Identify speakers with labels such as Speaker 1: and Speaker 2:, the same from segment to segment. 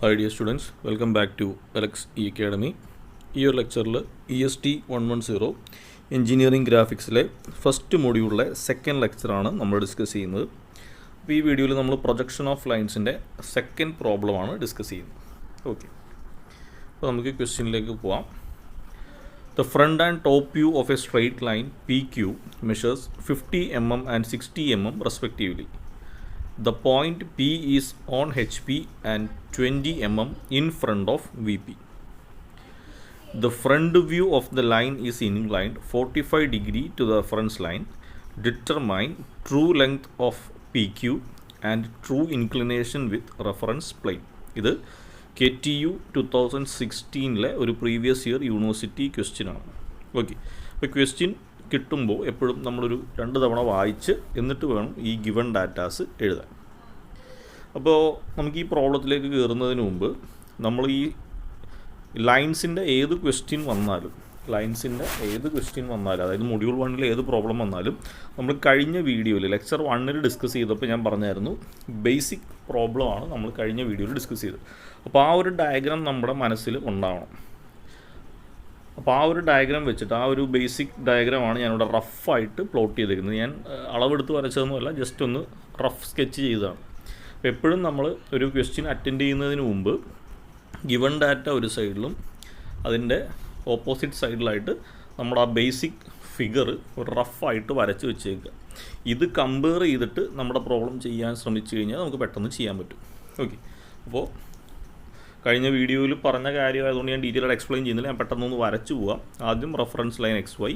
Speaker 1: Hi dear students, welcome back to Alex E Academy. ഈ ഒരു ലെക്ചറിൽ EST 110 എഞ്ചിനീയറിംഗ് ഗ്രാഫിക്സിലെ ഫസ്റ്റ് മൊഡ്യൂളിലെ സെക്കൻഡ് ലെക്ചറാണ് നമ്മൾ discuss ചെയ്യുന്നത്. അപ്പോൾ ഈ വീഡിയോയിൽ നമ്മൾ പ്രൊജക്ഷൻ ഓഫ് ലൈൻസിൻ്റെ സെക്കൻഡ് പ്രോബ്ലമാണ് ഡിസ്കസ് ചെയ്യുന്നത്. ഓക്കെ, അപ്പോൾ നമുക്ക് ക്വസ്റ്റ്യനിലേക്ക് പോവാം. The front and top view of a straight line PQ measures 50 mm and 60 mm respectively. The point P is on HP and 20 mm in front of VP. The front view of the line is inclined 45 degree to the reference line. Determine true length of PQ and true inclination with reference plane. ഇത് KTU 2016 ഒരു previous year university question ആണ്. Okay, അപ്പോൾ question കിട്ടുമ്പോൾ എപ്പോഴും നമ്മളൊരു 2 തവണ വായിച്ച് എന്നിട്ട് വേണം ഈ ഗിവൺ ഡാറ്റാസ് എഴുതാൻ. അപ്പോൾ നമുക്ക് ഈ പ്രോബ്ലത്തിലേക്ക് കയറുന്നതിന് മുമ്പ് നമ്മൾ ഈ ലൈൻസിൻ്റെ ഏത് ക്വസ്റ്റ്യൻ വന്നാലും അതായത് മൊഡ്യൂൾ 1 ഏത് പ്രോബ്ലം വന്നാലും നമ്മൾ കഴിഞ്ഞ വീഡിയോയിൽ ലെക്ചർ 1 ഡിസ്കസ് ചെയ്തപ്പോൾ ഞാൻ പറഞ്ഞായിരുന്നു ബേസിക് പ്രോബ്ലമാണ് നമ്മൾ കഴിഞ്ഞ വീഡിയോയിൽ ഡിസ്കസ് ചെയ്തത്. അപ്പോൾ ആ ഒരു ഡയഗ്രാം നമ്മുടെ മനസ്സിൽ ഉണ്ടാവണം. അപ്പോൾ ആ ഒരു ഡയഗ്രാം വെച്ചിട്ട് ആ ഒരു ബേസിക് ഡയഗ്രാമാണ് ഞാനിവിടെ റഫായിട്ട് പ്ലോട്ട് ചെയ്തിരിക്കുന്നത്. ഞാൻ അളവെടുത്ത് വരച്ചതൊന്നുമല്ല, ജസ്റ്റ് ഒന്ന് റഫ് സ്കെച്ച് ചെയ്തതാണ്. അപ്പോൾ എപ്പോഴും നമ്മൾ ഒരു ക്വസ്റ്റ്യൻ അറ്റൻഡ് ചെയ്യുന്നതിന് മുമ്പ് ഗിവൺ ഡാറ്റ ഒരു സൈഡിലും അതിൻ്റെ ഓപ്പോസിറ്റ് സൈഡിലായിട്ട് നമ്മുടെ ആ ബേസിക് ഫിഗർ ഒരു റഫായിട്ട് വരച്ച് വെച്ചേക്കുക. ഇത് കമ്പയർ ചെയ്തിട്ട് നമ്മുടെ പ്രോബ്ലം ചെയ്യാൻ ശ്രമിച്ചു കഴിഞ്ഞാൽ നമുക്ക് പെട്ടെന്ന് ചെയ്യാൻ പറ്റും. ഓക്കെ, അപ്പോൾ കഴിഞ്ഞ വീഡിയോയിൽ പറഞ്ഞ കാര്യമായതുകൊണ്ട് ഞാൻ ഡീറ്റെയിൽ ആയിട്ട് എക്സ്പ്ലെയിൻ ചെയ്യുന്നില്ല, ഞാൻ പെട്ടെന്നൊന്ന് വരച്ചു പോവാം. ആദ്യം റെഫറൻസ് ലൈൻ എക്സ് വൈ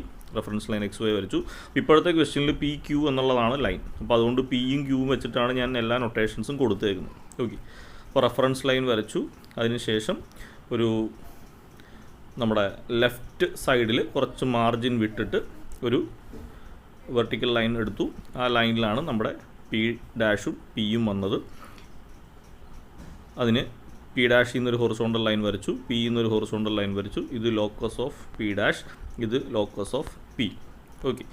Speaker 1: വരച്ചു. ഇപ്പോഴത്തെ ക്വസ്റ്റ്യനിൽ പി ക്യൂ എന്നുള്ളതാണ് ലൈൻ. അപ്പോൾ അതുകൊണ്ട് പിയും ക്യൂവും വെച്ചിട്ടാണ് ഞാൻ എല്ലാ നൊട്ടേഷൻസും കൊടുത്തേക്കുന്നത്. ഓക്കെ, അപ്പോൾ റെഫറൻസ് ലൈൻ വരച്ചു. അതിനുശേഷം ഒരു നമ്മുടെ ലെഫ്റ്റ് സൈഡിൽ കുറച്ച് മാർജിൻ വിട്ടിട്ട് ഒരു വെർട്ടിക്കൽ ലൈൻ എടുത്തു. ആ ലൈനിലാണ് നമ്മുടെ പി ഡാഷും പിയും വന്നത്. അതിന് പി ഡാഷിൽ നിന്നൊരു ഹൊറിസോണ്ടൽ ലൈൻ വരച്ചു, പി എന്നൊരു ഹൊറിസോണ്ടൽ ലൈൻ വരച്ചു. ഇത് ലോക്കസ് ഓഫ് പി ഡാഷ്, ഇത് ലോക്കസ് ഓഫ് പി. ഓക്കെ,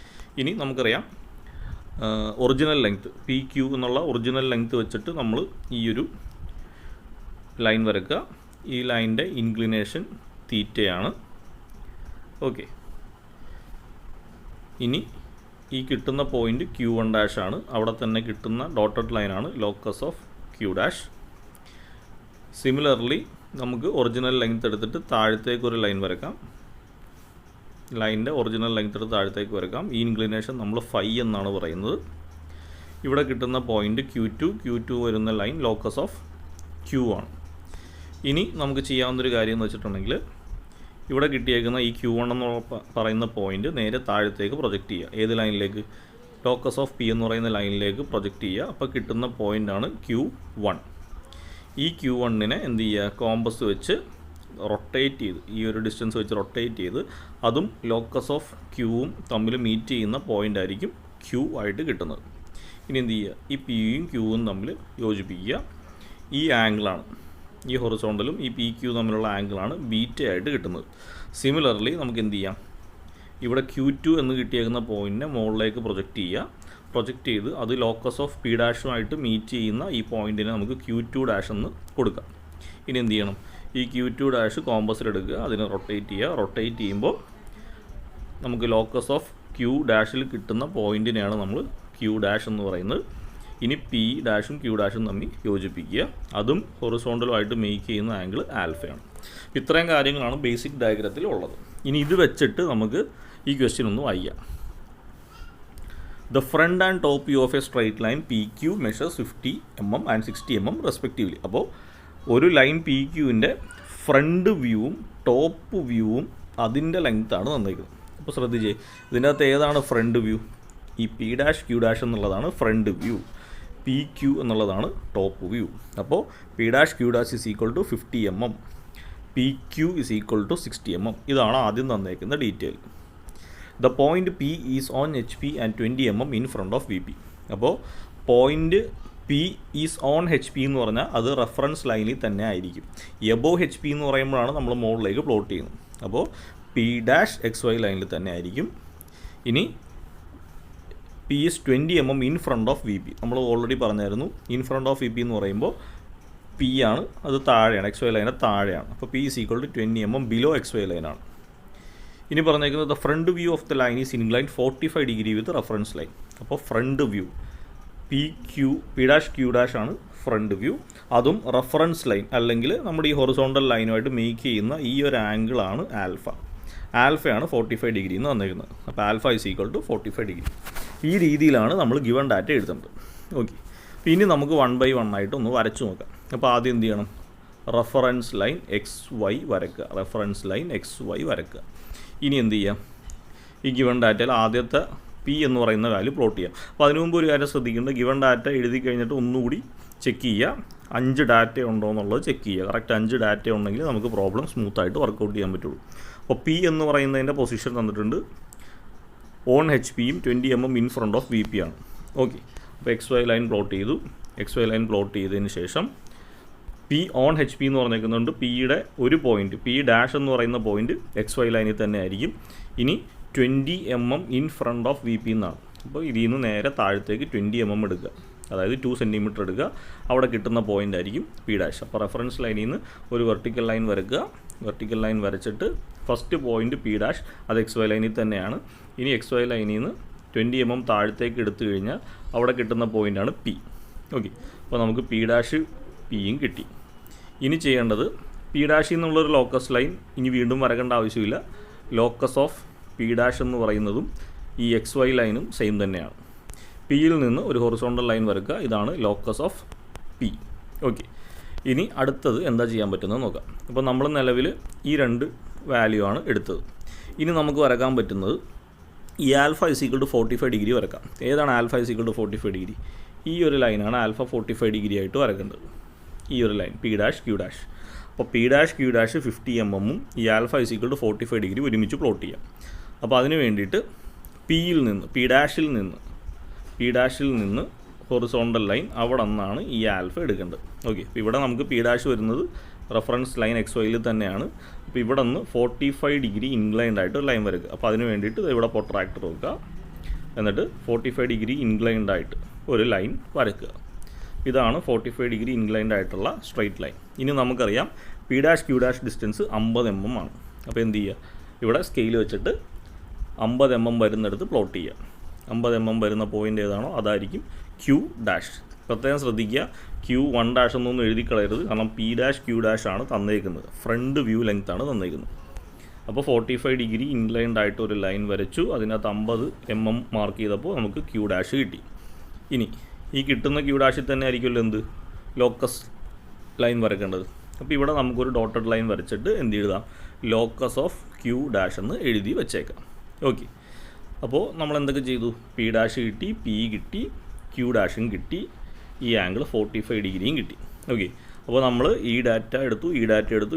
Speaker 1: ഇനി നമുക്കറിയാം ഒറിജിനൽ ലെങ്ത്ത് പി ക്യൂ എന്നുള്ള ഒറിജിനൽ ലെങ്ത്ത് വെച്ചിട്ട് നമ്മൾ ഈ ഒരു ലൈൻ വരക്കുക. ഈ ലൈനിൻ്റെ ഇൻക്ലിനേഷൻ തീറ്റയാണ്. ഓക്കെ, ഇനി ഈ കിട്ടുന്ന പോയിൻ്റ് Q1 ഡാഷ് ആണ്. അവിടെ തന്നെ കിട്ടുന്ന ഡോട്ടഡ് ലൈനാണ് locus of Q dash. Similarly നമുക്ക് ഒറിജിനൽ ലെങ്ത് എടുത്തിട്ട് താഴത്തേക്കൊരു ലൈൻ വരക്കാം. ലൈനിൻ്റെ ഒറിജിനൽ ലെങ്ത് എടുത്ത് താഴത്തേക്ക് വരക്കാം. ഈ ഇൻക്ലിനേഷൻ നമ്മൾ ഫൈ എന്നാണ് പറയുന്നത്. ഇവിടെ കിട്ടുന്ന പോയിൻ്റ് Q2 വരുന്ന ലൈൻ ലോക്കസ് ഓഫ് Q ആണ്. ഇനി നമുക്ക് ചെയ്യാവുന്നൊരു കാര്യം എന്ന് വെച്ചിട്ടുണ്ടെങ്കിൽ ഇവിടെ കിട്ടിയേക്കുന്ന ഈ Q1 എന്ന് പറയുന്ന പോയിൻ്റ് നേരെ താഴത്തേക്ക് പ്രൊജക്റ്റ് ചെയ്യുക. ഏത് ലൈനിലേക്ക്? ലോക്കസ് ഓഫ് P എന്ന് പറയുന്ന ലൈനിലേക്ക് പ്രൊജക്റ്റ് ചെയ്യുക. അപ്പോൾ കിട്ടുന്ന പോയിൻ്റാണ് Q1. ഈ Q1നെ എന്ത് ചെയ്യുക? കോമ്പസ് വെച്ച് റൊട്ടേറ്റ് ചെയ്ത്, ഈ ഒരു ഡിസ്റ്റൻസ് വെച്ച് റൊട്ടേറ്റ് ചെയ്ത് അതും ലോക്കസ് ഓഫ് Qവും തമ്മിൽ മീറ്റ് ചെയ്യുന്ന പോയിൻ്റ് ആയിരിക്കും Q ആയിട്ട് കിട്ടുന്നത്. ഇനി എന്ത് ചെയ്യുക? ഈ Pയും Qവും തമ്മിൽ യോജിപ്പിക്കുക. ഈ ആംഗിളാണ്, ഈ ഹൊറിസോണ്ടലും ഈ പി ക്യൂ തമ്മിലുള്ള ആംഗിളാണ് ബീറ്റ ആയിട്ട് കിട്ടുന്നത്. സിമിലർലി നമുക്ക് എന്ത് ചെയ്യാം? ഇവിടെ Q2 എന്ന് കിട്ടിയേക്കുന്ന പോയിൻറ്റിനെ മുകളിലേക്ക് പ്രൊജക്റ്റ് ചെയ്ത് അത് ലോക്കസ് ഓഫ് പി ഡാഷുമായിട്ട് മീറ്റ് ചെയ്യുന്ന ഈ പോയിൻറ്റിനെ നമുക്ക് Q2 ഡാഷ് എന്ന് കൊടുക്കാം. ഇനി എന്ത് ചെയ്യണം? ഈ Q2 ഡാഷ് കോമ്പസിലെടുക്കുക, അതിനെ റൊട്ടേറ്റ് ചെയ്യുമ്പോൾ നമുക്ക് ലോക്കസ് ഓഫ് Q ഡാഷിൽ കിട്ടുന്ന പോയിൻറ്റിനെയാണ് നമ്മൾ Q ഡാഷ് എന്ന് പറയുന്നത്. ഇനി പി ഡാഷും Q ഡാഷും തമ്മിൽ യോജിപ്പിക്കുക. അതും ഹൊറിസോണ്ടലുമായിട്ട് മേക്ക് ചെയ്യുന്ന ആംഗിൾ ആൽഫയാണ്. ഇത്രയും കാര്യങ്ങളാണ് ബേസിക് ഡയഗ്രത്തിൽ ഉള്ളത്. ഇനി ഇത് വെച്ചിട്ട് നമുക്ക് ഈ ക്വസ്റ്റ്യൻ ഒന്ന് വായിക്കാം. The front and top view of a straight line PQ measures 50 mm and 60 mm respectively. അപ്പോൾ ഒരു ലൈൻ പി ക്യൂവിൻ്റെ ഫ്രണ്ട് വ്യൂവും ടോപ്പ് വ്യൂവും അതിൻ്റെ ലെങ്ത്താണ് തന്നിരിക്കുന്നത്. അപ്പോൾ ശ്രദ്ധിച്ചേ, ഇതിൻ്റെ അകത്ത് ഏതാണ് ഫ്രണ്ട് വ്യൂ? ഈ പി ഡാഷ് Q ഡാഷ് എന്നുള്ളതാണ് ഫ്രണ്ട് വ്യൂ, പി ക്യൂ എന്നുള്ളതാണ് ടോപ്പ് വ്യൂ. അപ്പോൾ P dash Q dash is equal to 50 mm, P Q is equal to 60 mm. ഇതാണ് ആദ്യം തന്നേക്കുന്ന detail. The point P is on HP and 20 mm in front of VP. അപ്പോൾ point P is on HP എന്ന് പറഞ്ഞാൽ അത് reference ലൈനിൽ തന്നെ ആയിരിക്കും. എബോവ് HP എന്ന് പറയുമ്പോഴാണ് നമ്മൾ മുകളിലേക്ക് പ്ലോട്ട് ചെയ്യുന്നത്. അപ്പോൾ P ഡാഷ് XY ലൈനിൽ തന്നെ ആയിരിക്കും. ഇനി P is 20 mm in front of VP. നമ്മൾ ഓൾറെഡി പറഞ്ഞായിരുന്നു ഇൻ ഫ്രണ്ട് ഓഫ് VP എന്ന് പറയുമ്പോൾ പി ആണ്, അത് താഴെയാണ്, എക്സ് വൈ ലൈനെ താഴെയാണ്. അപ്പോൾ P is equal to 20 mm below X Y ലൈനാണ്. ഇനി പറഞ്ഞേക്കുന്നത് the front view of the line is inclined 45 degree with reference line. അപ്പോൾ front view P dash Q dash ആണ് ഫ്രണ്ട് വ്യൂ, അതും റെഫറൻസ് ലൈൻ അല്ലെങ്കിൽ നമ്മുടെ ഈ ഹൊറിസോണ്ടൽ ലൈനുമായിട്ട് മേക്ക് ചെയ്യുന്ന ഈ ഒരു ആംഗിളാണ് ആൽഫയാണ് 45 ഡിഗ്രി എന്ന് വന്നിരിക്കുന്നത്. അപ്പോൾ alpha is equal to 45 degree. ഈ രീതിയിലാണ് നമ്മൾ ഗിവൺ ഡാറ്റ എഴുതേണ്ടത്. ഓക്കെ, ഇനി നമുക്ക് 1 by 1 ആയിട്ട് ഒന്ന് വരച്ചു നോക്കാം. അപ്പോൾ ആദ്യം എന്ത് ചെയ്യണം? റെഫറൻസ് ലൈൻ എക്സ് വൈ വരയ്ക്കുക, റെഫറൻസ് ലൈൻ എക്സ് വൈ വരയ്ക്കുക. ഇനി എന്ത് ചെയ്യാം? ഈ ഗിവൺ ഡാറ്റയിൽ ആദ്യത്തെ പി എന്ന് പറയുന്ന വാല്യൂ പ്ലോട്ട് ചെയ്യാം. അപ്പോൾ അതിനു മുമ്പ് ഒരു കാര്യം ശ്രദ്ധിക്കേണ്ടത്, ഗിവൺ ഡാറ്റ എഴുതി കഴിഞ്ഞിട്ട് ഒന്നുകൂടി ചെക്ക് ചെയ്യുക, 5 ഡാറ്റ ഉണ്ടോ എന്നുള്ളത് ചെക്ക് ചെയ്യുക. കറക്റ്റ് 5 ഡാറ്റ ഉണ്ടെങ്കിൽ നമുക്ക് പ്രോബ്ലം സ്മൂത്തായിട്ട് വർക്കൗട്ട് ചെയ്യാൻ പറ്റുള്ളൂ. അപ്പോൾ പി എന്ന് പറയുന്നതിൻ്റെ പൊസിഷൻ തന്നിട്ടുണ്ട്, ഓൺ എച്ച് പിയും 20 mm in front of V P ആണ്. ഓക്കെ, അപ്പോൾ എക്സ് വൈ ലൈൻ പ്ലോട്ട് ചെയ്തു. എക്സ് വൈ ലൈൻ പ്ലോട്ട് ചെയ്തതിന് ശേഷം പി ഓൺ എച്ച് പി എന്ന് പറഞ്ഞേക്കുന്നുണ്ട്, പിയുടെ ഒരു പോയിൻറ്റ് പി ഡാഷ് എന്ന് പറയുന്ന പോയിൻറ്റ് എക്സ് വൈ ലൈനിൽ തന്നെ ആയിരിക്കും. ഇനി 20 mm in front of V P എന്നാണ്. അപ്പോൾ ഇതിൽ നിന്ന് നേരെ താഴത്തേക്ക് 20 mm എടുക്കുക, അതായത് 2 സെൻറ്റിമീറ്റർ എടുക്കുക, അവിടെ കിട്ടുന്ന പോയിൻ്റ് ആയിരിക്കും പി ഡാഷ്. അപ്പോൾ റെഫറൻസ് ലൈനിൽ നിന്ന് ഒരു വെർട്ടിക്കൽ ലൈൻ വരയ്ക്കുക. വെർട്ടിക്കൽ ലൈൻ വരച്ചിട്ട് ഫസ്റ്റ് പോയിൻറ്റ് പി ഡാഷ് അത് എക്സ് വൈ ലൈനിൽ തന്നെയാണ്. ഇനി എക്സ് വൈ ലൈനിൽ നിന്ന് 20 mm താഴത്തേക്ക് എടുത്തു കഴിഞ്ഞാൽ അവിടെ കിട്ടുന്ന പോയിൻ്റാണ് പി. ഓക്കെ, അപ്പോൾ നമുക്ക് പി ഡാഷ് പിയും കിട്ടി. ഇനി ചെയ്യേണ്ടത്, പി ഡാഷിൽ നിന്നുള്ളൊരു ലോക്കസ് ലൈൻ ഇനി വീണ്ടും വരക്കേണ്ട ആവശ്യമില്ല. ലോക്കസ് ഓഫ് പി ഡാഷ് എന്ന് പറയുന്നതും ഈ എക്സ് വൈ ലൈനും സെയിം തന്നെയാണ്. പിയിൽ നിന്ന് ഒരു ഹൊറിസോണ്ടൽ ലൈൻ വരക്കുക, ഇതാണ് ലോക്കസ് ഓഫ് പി. ഓക്കെ, ഇനി അടുത്തത് എന്താ ചെയ്യാൻ പറ്റുന്നത് നോക്കാം. അപ്പോൾ നമ്മൾ നിലവിൽ ഈ 2 വാല്യൂ ആണ് എടുത്തത്. ഇനി നമുക്ക് വരക്കാൻ പറ്റുന്നത് ഈ alpha is equal to 45 degree വരക്കാം. ഏതാണ് alpha is equal to 45 degree? ഈ ഒരു ലൈനാണ് ആൽഫ 45 ഡിഗ്രി ആയിട്ട് വരക്കേണ്ടത്. ഈ ഒരു line P dash Q dash. അപ്പോൾ P dash Q dash 50 mm ഈ alpha is equal to 45 degree ഒരുമിച്ച് പ്ലോട്ട് ചെയ്യാം. അപ്പോൾ അതിന് വേണ്ടിയിട്ട് പിയിൽ നിന്ന് പി ഡാഷിൽ നിന്ന് ഹൊറിസോണ്ടൽ ലൈൻ അവിടെ നിന്നാണ് ഈ ആൽഫ എടുക്കേണ്ടത്. ഓക്കെ, അപ്പോൾ ഇവിടെ നമുക്ക് പി ഡാഷ് വരുന്നത് റെഫറൻസ് ലൈൻ എക്സ് വൈയിൽ തന്നെയാണ്. അപ്പോൾ ഇവിടെ നിന്ന് 45 ഡിഗ്രി ഇൻക്ലൈൻഡ് ആയിട്ട് ഒരു ലൈൻ വരയ്ക്കുക. അപ്പോൾ അതിന് വേണ്ടിയിട്ട് ഇവിടെ പ്രൊട്രാക്ടർ വെക്കുക, എന്നിട്ട് 45 ഡിഗ്രി ഇൻക്ലൈൻഡ് ആയിട്ട് ഒരു ലൈൻ വരയ്ക്കുക. ഇതാണ് 45 ഡിഗ്രി ഇൻക്ലൈൻഡ് ആയിട്ടുള്ള സ്ട്രൈറ്റ് ലൈൻ. ഇനി നമുക്കറിയാം P dash Q dash distance 50 mm ആണ്. അപ്പോൾ എന്ത് ചെയ്യുക? ഇവിടെ സ്കെയിൽ വെച്ചിട്ട് 50 mm വരുന്നിടത്ത് പ്ലോട്ട് ചെയ്യുക. 50 mm വരുന്ന പോയിൻ്റ് ഏതാണോ അതായിരിക്കും ക്യൂ ഡാഷ്. പ്രത്യേകം ശ്രദ്ധിക്കുക, Q1 ഡാഷ് എന്നൊന്നും എഴുതി കളയരുത്, കാരണം പി ഡാഷ് ക്യൂ ഡാഷ് ആണ് തന്നേക്കുന്നത്, ഫ്രണ്ട് വ്യൂ ലെങ്ത് ആണ് തന്നേക്കുന്നത്. അപ്പോൾ 45 ഡിഗ്രി ഇൻക്ലൈൻഡ് ആയിട്ട് ഒരു ലൈൻ വരച്ചു, അതിനകത്ത് 50 mm മാർക്ക് ചെയ്തപ്പോൾ നമുക്ക് ക്യൂ ഡാഷ് കിട്ടി. ഇനി ഈ കിട്ടുന്ന ക്യൂ ഡാഷിൽ തന്നെ ആയിരിക്കുമല്ലോ എന്ത് ലോക്കസ് ലൈൻ വരക്കേണ്ടത്. അപ്പോൾ ഇവിടെ നമുക്കൊരു ഡോട്ടഡ് ലൈൻ വരച്ചിട്ട് എന്ത് എഴുതാം? ലോക്കസ് ഓഫ് ക്യൂ ഡാഷ് എന്ന് എഴുതി വെച്ചേക്കാം. ഓക്കെ, അപ്പോൾ നമ്മൾ എന്തൊക്കെ ചെയ്തു? പി ഡാഷ് കിട്ടി, പി കിട്ടി, ക്യൂ ഡാഷും കിട്ടി, ഈ ആംഗിൾ 45 ഡിഗ്രിയും കിട്ടി. ഓക്കെ, അപ്പോൾ നമ്മൾ ഈ ഡാറ്റ എടുത്തു, ഈ ഡാറ്റ എടുത്തു,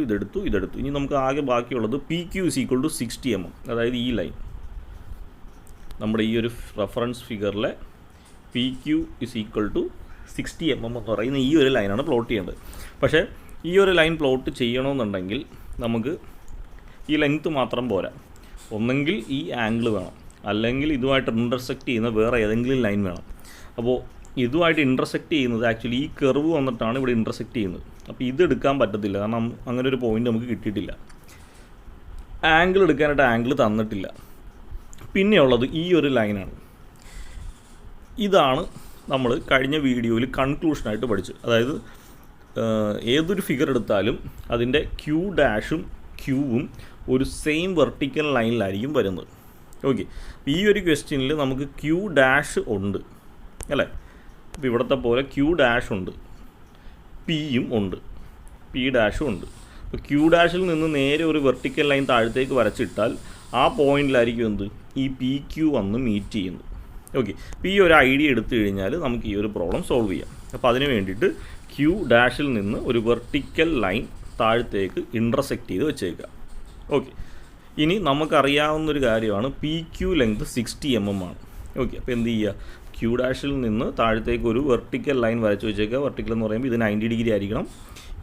Speaker 1: ഇതെടുത്തു. ഇനി നമുക്ക് ആകെ ബാക്കിയുള്ളത് P Q is equal to 60 mm, അതായത് ഈ ലൈൻ നമ്മുടെ ഈ ഒരു റെഫറൻസ് ഫിഗറിലെ P Q is equal to 60 mm എന്ന് പറയുന്ന ഈ ഒരു ലൈനാണ് പ്ലോട്ട് ചെയ്യേണ്ടത്. പക്ഷേ ഈ ഒരു ലൈൻ പ്ലോട്ട് ചെയ്യണമെന്നുണ്ടെങ്കിൽ നമുക്ക് ഈ ലെങ്ത്ത് മാത്രം പോരാ, ഒന്നെങ്കിൽ ഈ ആംഗിൾ വേണം, അല്ലെങ്കിൽ ഇതുമായിട്ട് ഇൻ്റർസെക്റ്റ് ചെയ്യുന്ന വേറെ ഏതെങ്കിലും ലൈൻ വേണം. അപ്പോൾ ഇതുമായിട്ട് ഇൻ്റർസെക്റ്റ് ചെയ്യുന്നത് ആക്ച്വലി ഈ കർവ് വന്നിട്ടാണ് ഇവിടെ ഇൻ്റർസെക്റ്റ് ചെയ്യുന്നത്. അപ്പോൾ ഇതെടുക്കാൻ പറ്റത്തില്ല, കാരണം അങ്ങനെ ഒരു പോയിൻ്റ് നമുക്ക് കിട്ടിയിട്ടില്ല. ആംഗിൾ എടുക്കാനായിട്ട് ആംഗിൾ തന്നിട്ടില്ല. പിന്നെയുള്ളത് ഈ ഒരു ലൈനാണ്. ഇതാണ് നമ്മൾ കഴിഞ്ഞ വീഡിയോയിൽ കൺക്ലൂഷനായിട്ട് പഠിച്ചത്. അതായത് ഏതൊരു ഫിഗർ എടുത്താലും അതിൻ്റെ ക്യൂ ഡാഷും ക്യൂവും ഒരു സെയിം വെർട്ടിക്കൽ ലൈനിലായിരിക്കും വരുന്നത്. ഓക്കെ, ഈ ഒരു ക്വസ്റ്റ്യനിൽ നമുക്ക് ക്യൂ ഡാഷ് ഉണ്ട് അല്ലേ? അപ്പോൾ ഇവിടുത്തെ പോലെ ക്യൂ ഡാഷ് ഉണ്ട്, പിയും ഉണ്ട്, പി ഡാഷും ഉണ്ട്. അപ്പോൾ ക്യൂ ഡാഷിൽ നിന്ന് നേരെ ഒരു വെർട്ടിക്കൽ ലൈൻ താഴത്തേക്ക് വരച്ചിട്ടാൽ ആ പോയിന്റിലായിരിക്കും എന്ത് ഈ പി ക്യൂ വന്ന് മീറ്റ് ചെയ്യുന്നത്. ഓക്കെ, അപ്പോൾ ഈ ഒരു ഐഡിയ എടുത്തു കഴിഞ്ഞാൽ നമുക്ക് ഈ ഒരു പ്രോബ്ലം സോൾവ് ചെയ്യാം. അപ്പോൾ അതിന് വേണ്ടിയിട്ട് ക്യൂ ഡാഷിൽ നിന്ന് ഒരു വെർട്ടിക്കൽ ലൈൻ താഴത്തേക്ക് ഇൻ്റർസെക്റ്റ് ചെയ്ത് വെച്ചേക്കുക. ഓക്കെ, ഇനി നമുക്കറിയാവുന്നൊരു കാര്യമാണ് പി ക്യൂ ലെങ്ത് 60 mm ആണ്. ഓക്കെ, അപ്പോൾ എന്ത് ചെയ്യുക? ക്യൂ ഡാഷിൽ നിന്ന് താഴത്തേക്ക് ഒരു വെർട്ടിക്കൽ ലൈൻ വരച്ച് വെച്ചേക്കുക. വെർട്ടിക്കൽ എന്ന് പറയുമ്പോൾ ഇത് 90 ഡിഗ്രി ആയിരിക്കണം.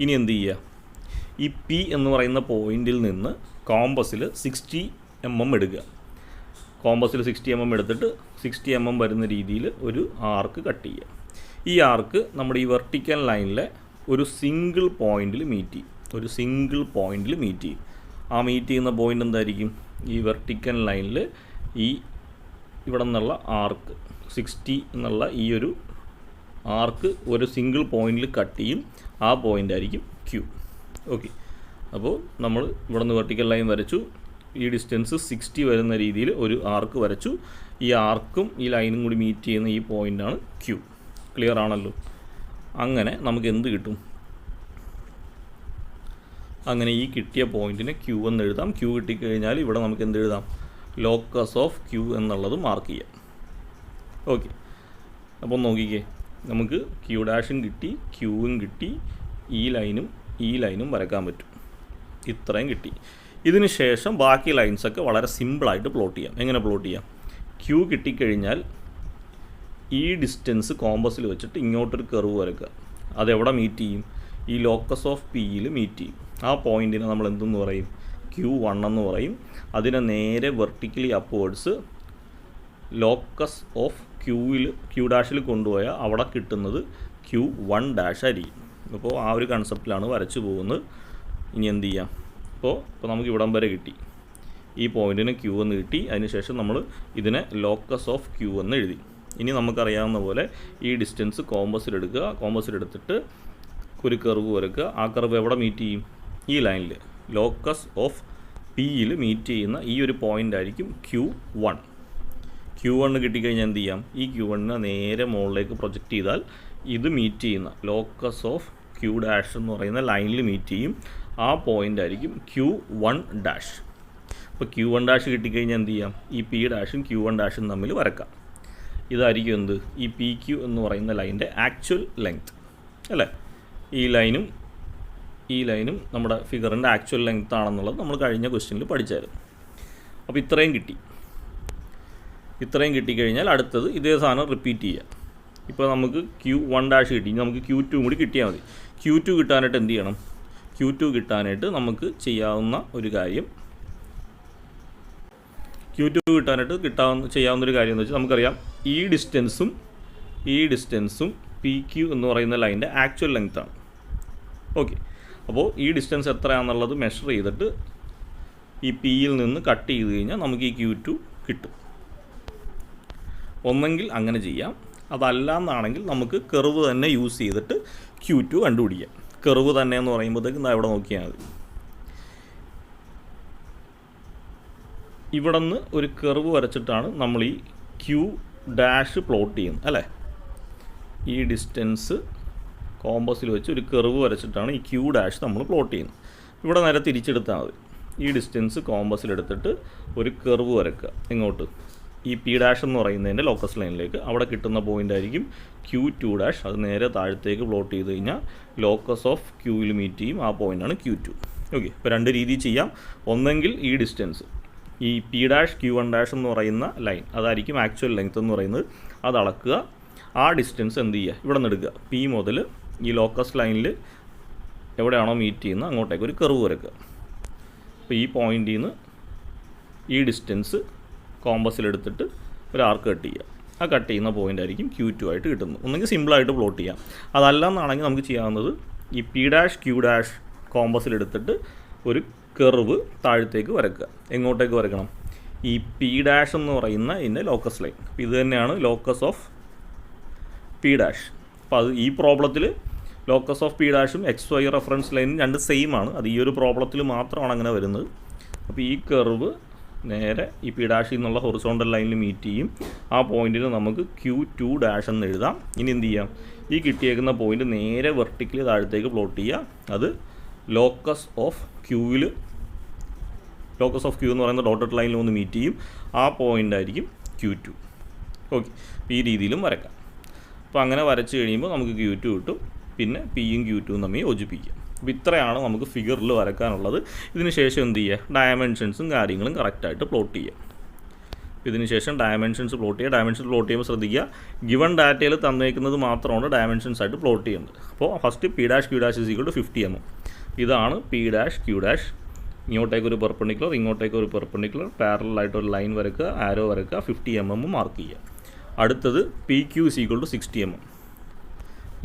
Speaker 1: ഇനി എന്ത് ചെയ്യുക? ഈ പി എന്ന് പറയുന്ന പോയിന്റിൽ നിന്ന് കോമ്പസിൽ 60 mm എടുക്കുക. കോമ്പസിൽ 60 mm എടുത്തിട്ട് 60 mm വരുന്ന രീതിയിൽ ഒരു ആർക്ക് കട്ട് ചെയ്യുക. ഈ ആർക്ക് നമ്മുടെ ഈ വെർട്ടിക്കൽ ലൈനിലെ ഒരു സിംഗിൾ പോയിന്റിൽ മീറ്റ് ചെയ്യും. ആ മീറ്റ് ചെയ്യുന്ന പോയിന്റ് എന്തായിരിക്കും? ഈ വെർട്ടിക്കൽ ലൈനിൽ ഈ ഇവിടെ നിന്നുള്ള ആർക്ക് 60 എന്നുള്ള ഈ ഒരു ആർക്ക് ഒരു സിംഗിൾ പോയിന്റിൽ കട്ട് ചെയ്യും. ആ പോയിന്റ് ആയിരിക്കും Q. ഓക്കെ, അപ്പോൾ നമ്മൾ ഇവിടെ നിന്ന് വെർട്ടിക്കൽ ലൈൻ വരച്ചു. ഈ ഡിസ്റ്റൻസ് 60 വരുന്ന രീതിയിൽ ഒരു ആർക്ക് വരച്ചു. ഈ ആർക്കും ഈ ലൈനും കൂടി മീറ്റ് ചെയ്യുന്ന ഈ പോയിൻ്റാണ് Q. ക്ലിയർ ആണല്ലോ? അങ്ങനെ നമുക്ക് എന്ത് കിട്ടും? അങ്ങനെ ഈ കിട്ടിയ പോയിന്റിനെ Q എന്ന് എഴുതാം. Q കിട്ടിക്കഴിഞ്ഞാൽ ഇവിടെ നമുക്ക് എന്ത് എഴുതാം? ലോക്കസ് ഓഫ് Q എന്നുള്ളത് മാർക്ക് ചെയ്യാം. ഓക്കെ, അപ്പോൾ നോക്കിക്കേ, നമുക്ക് Q ഡാഷും കിട്ടി, Qവും കിട്ടി, ഈ ലൈനും വരയ്ക്കാൻ പറ്റും. ഇത്രയും കിട്ടി. ഇതിന് ശേഷം ബാക്കി ലൈൻസൊക്കെ വളരെ സിമ്പിളായിട്ട് പ്ലോട്ട് ചെയ്യാം. എങ്ങനെ പ്ലോട്ട് ചെയ്യാം? Q കിട്ടിക്കഴിഞ്ഞാൽ ഈ ഡിസ്റ്റൻസ് കോമ്പസിൽ വെച്ചിട്ട് ഇങ്ങോട്ടൊരു കർവ് വരയ്ക്കുക. അതെവിടെ മീറ്റ് ചെയ്യും? ഈ ലോക്കസ് ഓഫ് Pയിൽ മീറ്റ് ചെയ്യും. ആ പോയിൻറ്റിനെ നമ്മൾ എന്തെന്ന് പറയും? Q1 എന്ന് പറയും. അതിനെ നേരെ vertically upwards locus of Q ഡാഷിൽ കൊണ്ടുപോയാൽ അവിടെ കിട്ടുന്നത് Q1 ഡാഷ് ആയിരിക്കും. അപ്പോൾ ആ ഒരു കൺസെപ്റ്റിലാണ് വരച്ചു പോകുന്നത്. ഇനി എന്ത് ചെയ്യാം? ഇപ്പോൾ നമുക്ക് ഇവിടം വരെ കിട്ടി. ഈ പോയിൻറ്റിന് Q എന്ന് കിട്ടി. അതിനുശേഷം നമ്മൾ ഇതിനെ ലോക്കസ് ഓഫ് Q എന്ന് എഴുതി. ഇനി നമുക്കറിയാവുന്ന പോലെ ഈ ഡിസ്റ്റൻസ് കോമ്പസിലെടുത്തിട്ട് ഒരു കർവ് വരയ്ക്കുക. ആ കർവ് എവിടെ മീറ്റ് ചെയ്യും? ഈ ലൈനിൽ ലോക്കസ് ഓഫ് Pയിൽ മീറ്റ് ചെയ്യുന്ന ഈ ഒരു പോയിൻ്റ് ആയിരിക്കും Q1. Q1 കിട്ടിക്കഴിഞ്ഞാൽ എന്ത് ചെയ്യാം? ഈ Q1നെ നേരെ മുകളിലേക്ക് പ്രൊജക്റ്റ് ചെയ്താൽ ഇത് മീറ്റ് ചെയ്യുന്ന ലോക്കസ് ഓഫ് Q ഡാഷ് എന്ന് പറയുന്ന ലൈനിൽ മീറ്റ് ചെയ്യും. ആ പോയിൻ്റ് ആയിരിക്കും Q1 ഡാഷ്. അപ്പോൾ Q1 ഡാഷ് കിട്ടിക്കഴിഞ്ഞാൽ എന്ത് ചെയ്യാം? ഈ P ഡാഷും Q1 ഡാഷും തമ്മിൽ വരക്കാം. ഇതായിരിക്കും എന്ത്? ഈ PQ എന്ന് പറയുന്ന ലൈനിൻ്റെ ആക്ച്വൽ ലെങ്ത് അല്ലേ? ഈ ലൈനും നമ്മുടെ ഫിഗറിൻ്റെ ആക്ച്വൽ ലെങ്ത് ആണെന്നുള്ളത് നമ്മൾ കഴിഞ്ഞ ക്വസ്റ്റ്യനിൽ പഠിച്ചായിരുന്നു. അപ്പോൾ ഇത്രയും കിട്ടിക്കഴിഞ്ഞാൽ അടുത്തത് ഇതേ സാധനം റിപ്പീറ്റ് ചെയ്യുക. ഇപ്പോൾ നമുക്ക് Q1 ഡാഷ് കിട്ടി. നമുക്ക് Q2 കൂടി കിട്ടിയാൽ മതി. Q2 കിട്ടാനായിട്ട് എന്ത് ചെയ്യണം? Q2 കിട്ടാനായിട്ട് നമുക്ക് ചെയ്യാവുന്ന ഒരു കാര്യം എന്ന് വെച്ചാൽ നമുക്കറിയാം ഈ ഡിസ്റ്റൻസും PQ എന്ന് പറയുന്ന ലൈനിൻ്റെ ആക്ച്വൽ ലെങ്ത്താണ്. ഓക്കെ, അപ്പോൾ ഈ ഡിസ്റ്റൻസ് എത്രയാണെന്നുള്ളത് മെഷർ ചെയ്തിട്ട് ഈ Pയിൽ നിന്ന് കട്ട് ചെയ്ത് കഴിഞ്ഞാൽ നമുക്ക് ഈ Q2 കിട്ടും. ഒന്നെങ്കിൽ അങ്ങനെ ചെയ്യാം, അതല്ല എന്നാണെങ്കിൽ നമുക്ക് കർവ് തന്നെ യൂസ് ചെയ്തിട്ട് Q2 കണ്ടുപിടിക്കാം. കർവ് തന്നെ എന്ന് പറയുമ്പോഴത്തേക്കും ഇവിടെ നോക്കിയാൽ മതി. ഇവിടെ നിന്ന് ഒരു കർവ് വരച്ചിട്ടാണ് നമ്മൾ ഈ Q ഡാഷ് പ്ലോട്ട് ചെയ്യുന്നത് അല്ലേ? ഈ ഡിസ്റ്റൻസ് കോമ്പസിൽ വെച്ച് ഒരു കർവ് വരച്ചിട്ടാണ് ഈ Q ഡാഷ് നമ്മൾ പ്ലോട്ട് ചെയ്യുന്നത്. ഇവിടെ നേരെ തിരിച്ചെടുത്താൽ മതി. ഈ ഡിസ്റ്റൻസ് കോമ്പസിലെടുത്തിട്ട് ഒരു കർവ് വരക്കുക. എങ്ങോട്ട്? ഈ P ഡാഷ് എന്ന് പറയുന്നതിൻ്റെ ലോക്കസ് ലൈനിലേക്ക്. അവിടെ കിട്ടുന്ന പോയിൻ്റ് ആയിരിക്കും Q2 ഡാഷ്. അത് നേരെ താഴത്തേക്ക് പ്ലോട്ട് ചെയ്ത് കഴിഞ്ഞാൽ ലോക്കസ് ഓഫ് Qയിൽ മീറ്റ് ചെയ്യും. ആ പോയിൻ്റാണ് Q2. ഓക്കെ, ഇപ്പോൾ രണ്ട് രീതിയിൽ ചെയ്യാം. ഒന്നെങ്കിൽ ഈ ഡിസ്റ്റൻസ് ഈ P ഡാഷ് Q1 ഡാഷ് എന്ന് പറയുന്ന ലൈൻ അതായിരിക്കും ആക്ച്വൽ ലെങ്ത് എന്ന് പറയുന്നത്. അത് അളക്കുക. ആ ഡിസ്റ്റൻസ് എന്ത് ചെയ്യുക? ഇവിടെ നിന്ന് എടുക്കുക. P മുതൽ ഈ ലോക്കസ് ലൈനിൽ എവിടെയാണോ മീറ്റ് ചെയ്യുന്നത് അങ്ങോട്ടേക്ക് ഒരു കർവ് വരക്കുക. അപ്പോൾ ഈ പോയിൻ്റിൽ നിന്ന് ഈ ഡിസ്റ്റൻസ് കോമ്പസിലെടുത്തിട്ട് ഒരു ആർക്ക് കട്ട് ചെയ്യുക. ആ കട്ട് ചെയ്യുന്ന പോയിൻ്റ് ആയിരിക്കും Q2 ആയിട്ട് കിട്ടുന്നത്. ഒന്നെങ്കിൽ സിമ്പിളായിട്ട് പ്ലോട്ട് ചെയ്യാം. അതല്ല എന്നാണെങ്കിൽ നമുക്ക് ചെയ്യാവുന്നത് ഈ P ഡാഷ് Q ഡാഷ് കോമ്പസിലെടുത്തിട്ട് ഒരു കർവ് താഴത്തേക്ക് വരക്കുക. എങ്ങോട്ടേക്ക് വരക്കണം? ഈ P ഡാഷ് എന്ന് പറയുന്ന ഇതിൻ്റെ ലോക്കസ് ലൈൻ. ഇത് തന്നെയാണ് ലോക്കസ് ഓഫ് P ഡാഷ്. അപ്പോൾ അത് ഈ പ്രോബ്ലത്തിൽ ലോക്കസ് ഓഫ് P ഡാഷും XY റെഫറൻസ് ലൈനും രണ്ട് സെയിം ആണ്. അത് ഈ ഒരു പ്രോബ്ലത്തിൽ മാത്രമാണ് അങ്ങനെ വരുന്നത്. അപ്പോൾ ഈ കർവ് നേരെ ഈ P ഡാഷിൽ നിന്നുള്ള ഹൊറിസോണ്ടൽ ലൈനിൽ മീറ്റ് ചെയ്യും. ആ പോയിന്റിന് നമുക്ക് Q2 ഡാഷ് എന്ന് എഴുതാം. ഇനി എന്ത് ചെയ്യാം? ഈ കിട്ടിയേക്കുന്ന പോയിന്റ് നേരെ വെർട്ടിക്കലി താഴത്തേക്ക് പ്ലോട്ട് ചെയ്യുക. അത് ലോക്കസ് ഓഫ് Q എന്ന് പറയുന്ന ഡോട്ടഡ് ലൈനിൽ ഒന്ന് മീറ്റ് ചെയ്യും. ആ പോയിന്റ് ആയിരിക്കും Q2. ഓക്കെ, ഈ രീതിയിലും വരക്കാം. അപ്പോൾ അങ്ങനെ വരച്ച് കഴിയുമ്പോൾ നമുക്ക് Q2 കിട്ടും. പിന്നെ Pയും Q2യും തമ്മിൽ യോജിപ്പിക്കുക. അപ്പോൾ ഇത്രയാണ് നമുക്ക് ഫിഗറിൽ വരക്കാനുള്ളത്. ഇതിന് ശേഷം എന്ത് ചെയ്യുക? ഡയമെൻഷൻസും കാര്യങ്ങളും കറക്റ്റായിട്ട് പ്ലോട്ട് ചെയ്യുക. ഇതിന് ശേഷം ഡയമെൻഷൻസ് പ്ലോട്ട് ചെയ്യുമ്പോൾ ശ്രദ്ധിക്കുക, ഗിവൺ ഡാറ്റയിൽ തന്നേക്കുന്നത് മാത്രമാണ് ഡയമെൻഷൻസ് ആയിട്ട് പ്ലോട്ട് ചെയ്യുന്നത്. അപ്പോൾ first P dash Q dash = 50 mm. ഇതാണ് P ഡാഷ് Q ഡാഷ്. ഇങ്ങോട്ടേക്കൊരു പെർപെൻഡിക്കുലർ, ഇങ്ങോട്ടേക്കൊരു പെർപെൻഡിക്കുലർ, പാരലായിട്ടൊരു ലൈൻ വരക്കുക, ആരോ വരക്കുക, 50 mm മാർക്ക് ചെയ്യുക. അടുത്തത് PQ = 60 mm.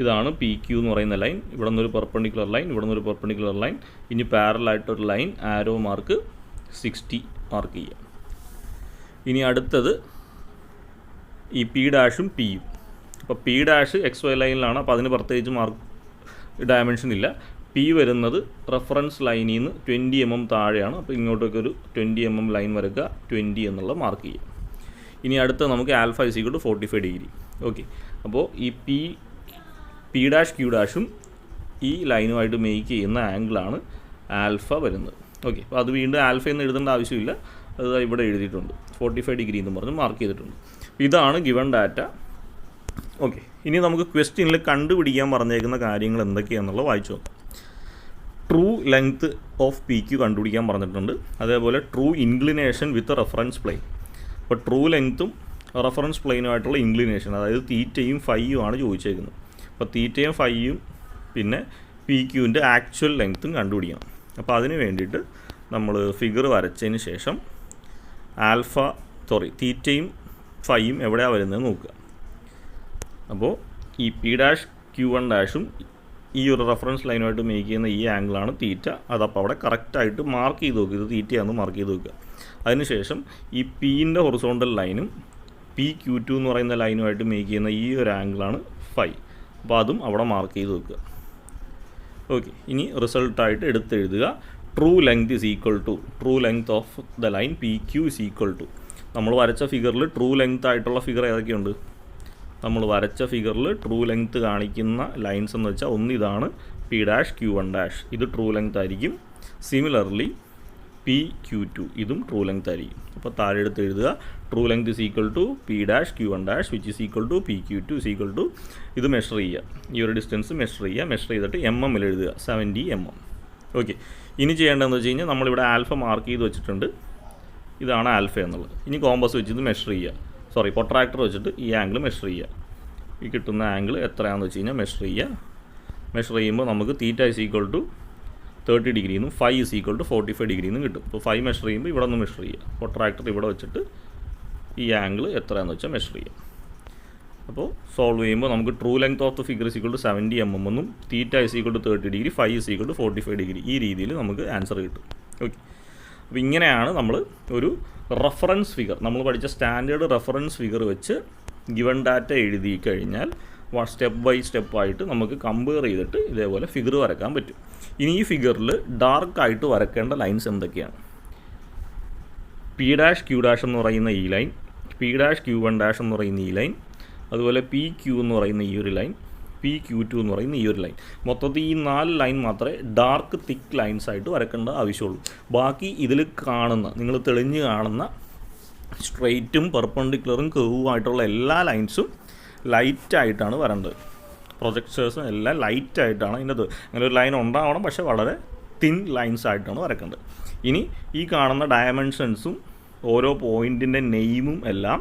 Speaker 1: ഇതാണ് പി ക്യൂ എന്ന് പറയുന്ന ലൈൻ. ഇവിടെ നിന്നൊരു പെർപെൻഡിക്കുലർ ലൈൻ, ഇവിടെ നിന്നൊരു പെർപെൻഡിക്കുലർ ലൈൻ, ഇനി പാരലായിട്ടൊരു ലൈൻ, ആരോ മാർക്ക് 60 മാർക്ക് ചെയ്യുക. ഇനി അടുത്തത് ഈ പി ഡാഷും പിയും. അപ്പോൾ പി ഡാഷ് എക്സ് വൈ ലൈനിലാണ്, അപ്പോൾ അതിന് പ്രത്യേകിച്ച് മാർക്ക് ഡയമെൻഷൻ ഇല്ല. പി വരുന്നത് റെഫറൻസ് ലൈനിൽ നിന്ന് 20 mm താഴെയാണ്, അപ്പോൾ ഇങ്ങോട്ടേക്ക് ഒരു 20 mm ലൈൻ വരയ്ക്കുക, 20 എന്നുള്ള മാർക്ക് ചെയ്യുക. ഇനി അടുത്ത നമുക്ക് alpha is equal to 45 degree. Okay, അപ്പോൾ ഈ പി ഡാഷ് ക്യൂ ഡാഷും ഈ ലൈനുമായിട്ട് മേക്ക് ചെയ്യുന്ന ആംഗിളാണ് ആൽഫ വരുന്നത്. ഓക്കെ, അപ്പോൾ അത് വീണ്ടും ആൽഫ എന്ന് എഴുതേണ്ട ആവശ്യമില്ല, അത് ഇവിടെ എഴുതിയിട്ടുണ്ട്, 45 ഡിഗ്രി എന്ന് പറഞ്ഞ് മാർക്ക് ചെയ്തിട്ടുണ്ട്. ഇതാണ് ഗിവൺ ഡാറ്റ. ഓക്കെ, ഇനി നമുക്ക് ക്വസ്റ്റ്യനിൽ കണ്ടുപിടിക്കാൻ പറഞ്ഞേക്കുന്ന കാര്യങ്ങൾ എന്തൊക്കെയാണെന്നുള്ളത് വായിച്ചു നോക്കാം. True length of P Q കണ്ടുപിടിക്കാൻ പറഞ്ഞിട്ടുണ്ട്, അതേപോലെ true inclination with reference plane. അപ്പോൾ ട്രൂ ലെങ്ത്തും റെഫറൻസ് പ്ലെയിനുമായിട്ടുള്ള ഇൻക്ലിനേഷൻ, അതായത് തീറ്റയും ഫൈയും ആണ് ചോദിച്ചേക്കുന്നത്. അപ്പോൾ തീറ്റയും ഫൈയും പിന്നെ പി ക്യൂവിൻ്റെ ആക്ച്വൽ ലെങ്ത്തും കണ്ടുപിടിക്കണം. അപ്പോൾ അതിന് വേണ്ടിയിട്ട് നമ്മൾ ഫിഗർ വരച്ചതിന് ശേഷം തീറ്റയും ഫൈയും എവിടെയാണ് വരുന്നത് നോക്കുക. അപ്പോൾ ഈ പി ഡാഷ് ക്യൂ വൺ ഡാഷും ഈ ഒരു റെഫറൻസ് ലൈനുമായിട്ട് മേക്ക് ചെയ്യുന്ന ഈ ആംഗിളാണ് തീറ്റ. അതപ്പോൾ അവിടെ കറക്റ്റായിട്ട് മാർക്ക് ചെയ്ത് നോക്കുക, ഇത് തീറ്റയാണെന്ന് മാർക്ക് ചെയ്ത് നോക്കുക. അതിനുശേഷം ഈ പീൻ്റെ ഹൊറിസോണ്ടൽ ലൈനും പി ക്യൂ ടു എന്ന് പറയുന്ന ലൈനുമായിട്ട് മേക്ക് ചെയ്യുന്ന ഈ ഒരു ആംഗിളാണ് ഫൈ, അപ്പോൾ അതും അവിടെ മാർക്ക് ചെയ്ത് വെക്കുക. ഓക്കെ, ഇനി റിസൾട്ടായിട്ട് എടുത്തെഴുതുക. True length is equal to true length of the line P Q is equal to. നമ്മൾ വരച്ച ഫിഗറിൽ ട്രൂ ലെങ്ത് ആയിട്ടുള്ള ഫിഗർ ഏതൊക്കെയുണ്ട്? നമ്മൾ വരച്ച ഫിഗറിൽ ട്രൂ ലെങ്ത് കാണിക്കുന്ന ലൈൻസ് എന്ന് വെച്ചാൽ ഒന്ന് ഇതാണ് P dash Q one dash, ഇത് ട്രൂ ലെങ്ത് ആയിരിക്കും. സിമിലർലി പി ക്യൂ ടു, ഇതും ട്രൂ ലെങ്ത് ആയിരിക്കും. അപ്പോൾ താഴെ എടുത്ത് എഴുതുക, true length is equal to P dash Q one dash which is equal to P Q two is equal to, ഇത് measure ചെയ്യുക, ഈ ഒരു ഡിസ്റ്റൻസ് മെഷർ ചെയ്യുക, മെഷർ ചെയ്തിട്ട് MM എഴുതുക, 70 mm. ഓക്കെ, ഇനി ചെയ്യേണ്ടതെന്ന് വെച്ച് കഴിഞ്ഞാൽ നമ്മളിവിടെ ആൽഫ മാർക്ക് ചെയ്ത് വെച്ചിട്ടുണ്ട്, ഇതാണ് ആൽഫ എന്നുള്ളത്. ഇനി കോമ്പസ് വെച്ച് ഇത് മെഷർ ചെയ്യുക, പ്രൊട്രാക്ടർ വെച്ചിട്ട് ഈ ആംഗിൾ മെഷർ ചെയ്യുക. ഈ കിട്ടുന്ന ആംഗിൾ എത്രയാണെന്ന് വെച്ച് കഴിഞ്ഞാൽ മെഷർ ചെയ്യുക. മെഷർ ചെയ്യുമ്പോൾ നമുക്ക് theta is equal to 30 degree എന്നും phi is equal to 45 degree എന്നും കിട്ടും. അപ്പോൾ ഫൈ മെഷർ ചെയ്യുമ്പോൾ ഇവിടെ നിന്ന് മെഷർ ചെയ്യുക, പ്രൊട്രാക്ടർ ഇവിടെ വെച്ചിട്ട് ഈ ആംഗിൾ എത്രയാണെന്ന് വെച്ചാൽ മെഷർ ചെയ്യുക. അപ്പോൾ സോൾവ് ചെയ്യുമ്പോൾ നമുക്ക് true length of the figure is equal to 70 mm എന്നും theta is equal to 30 degree, phi is equal to 45 degree, ഈ രീതിയിൽ നമുക്ക് ആൻസർ കിട്ടും. ഓക്കെ, അപ്പോൾ ഇങ്ങനെയാണ് നമ്മൾ ഒരു റെഫറൻസ് ഫിഗർ, നമ്മൾ പഠിച്ച സ്റ്റാൻഡേർഡ് റെഫറൻസ് ഫിഗർ വെച്ച് ഗിവൺ ഡാറ്റ എഴുതി കഴിഞ്ഞാൽ സ്റ്റെപ്പ് ബൈ സ്റ്റെപ്പായിട്ട് നമുക്ക് കമ്പയർ ചെയ്തിട്ട് ഇതേപോലെ ഫിഗർ വരക്കാൻ പറ്റും. ഇനി ഈ ഫിഗറിൽ ഡാർക്കായിട്ട് വരക്കേണ്ട ലൈൻസ് എന്തൊക്കെയാണ്? പി ഡാഷ് ക്യൂ ഡാഷ് എന്ന് പറയുന്ന ഈ line, P dash Q one dash എന്ന് പറയുന്ന ഈ ലൈൻ, അതുപോലെ പി ക്യൂ എന്ന് പറയുന്ന ഈ ഒരു ലൈൻ, പി ക്യൂ ടു എന്ന് പറയുന്ന ഈ ഒരു ലൈൻ. മൊത്തത്തിൽ ഈ 4 ലൈൻ മാത്രമേ ഡാർക്ക് തിക്ക് ലൈൻസ് ആയിട്ട് വരക്കേണ്ട ആവശ്യമുള്ളൂ. ബാക്കി ഇതിൽ കാണുന്ന, നിങ്ങൾ തെളിഞ്ഞ് കാണുന്ന സ്ട്രെയിറ്റും പെർപെൻഡിക്കുലറും കർവുമായിട്ടുള്ള എല്ലാ ലൈൻസും ലൈറ്റായിട്ടാണ് വരേണ്ടത്. പ്രൊജക്ടേഴ്സും എല്ലാം ലൈറ്റായിട്ടാണ് ഇതിൻ്റെ, അങ്ങനെ ഒരു ലൈൻ ഉണ്ടാവണം, പക്ഷേ വളരെ തിൻ ലൈൻസ് ആയിട്ടാണ് വരക്കേണ്ടത്. ഇനി ഈ കാണുന്ന ഡയമെൻഷൻസും ഓരോ പോയിൻറ്റിൻ്റെ നെയിമും എല്ലാം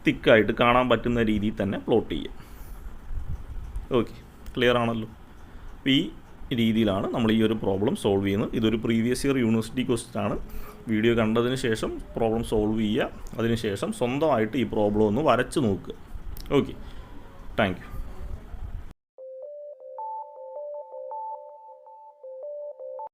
Speaker 1: തിക്കായിട്ട് കാണാൻ പറ്റുന്ന രീതിയിൽ തന്നെ പ്ലോട്ട് ചെയ്യുക. ഓക്കെ, ക്ലിയർ ആണല്ലോ? അപ്പോൾ ഈ രീതിയിലാണ് നമ്മൾ ഈ ഒരു പ്രോബ്ലം സോൾവ് ചെയ്യുന്നത്. ഇതൊരു പ്രീവിയസ് ഇയർ യൂണിവേഴ്സിറ്റി ക്വസ്റ്റ്യൻ ആണ്. വീഡിയോ കണ്ടതിന് ശേഷം പ്രോബ്ലം സോൾവ് ചെയ്യുക, അതിനുശേഷം സ്വന്തമായിട്ട് ഈ പ്രോബ്ലം ഒന്ന് വരച്ച് നോക്കുക. Okay, thank you.